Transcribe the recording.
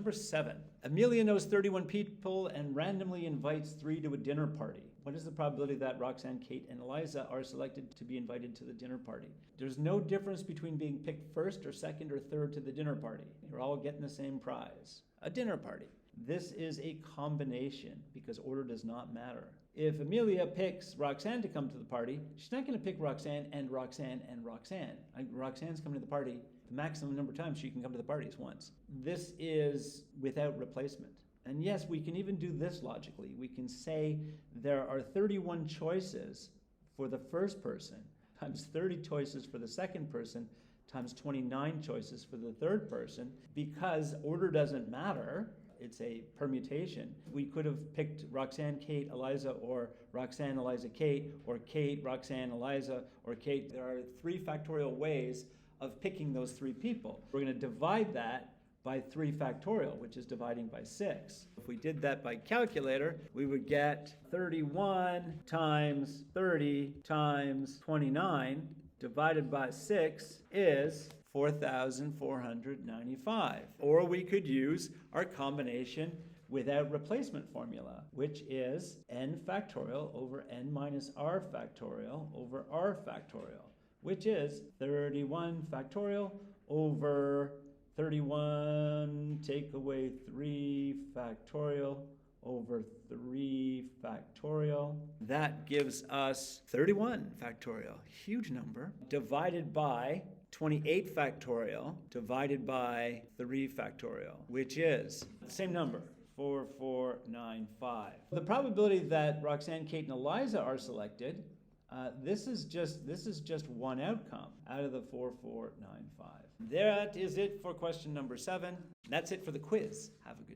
number 7. Amelia knows 31 people and randomly invites 3 to a dinner party. What is the probability that Roxanne, Kate, and Eliza are selected to be invited to the dinner party? There's no difference between being picked first or second or third to the dinner party. You're all getting the same prize, a dinner party. This is a combination because order does not matter. If Amelia picks Roxanne to come to the party, she's not going to pick Roxanne and Roxanne and Roxanne. Roxanne's coming to the party. The maximum number of times she can come to the party is once. This is without replacement. And yes, we can even do this logically. We can say there are 31 choices for the first person, times 30 choices for the second person, times 29 choices for the third person. Because order doesn't matter, it's a permutation. We could have picked Roxanne, Kate, Eliza, or Roxanne, Eliza, Kate, or Kate, Roxanne, Eliza, or Kate. There are 3 factorial ways of picking those 3 people. We're going to divide that by 3 factorial, which is dividing by 6. If we did that by calculator, we would get 31 times 30 times 29 divided by 6 is 4,495. Or we could use our combination without replacement formula, which is n factorial over n minus r factorial over r factorial, which is 31 factorial over 31 take away 3 factorial over 3 factorial. That gives us 31 factorial, huge number, divided by 28 factorial divided by 3 factorial, which is the same number, 4495. The probability that Roxanne, Kate, and Eliza are selected, this is just one outcome out of the 4495. That is it for question number 7. That's it for the quiz. Have a good day.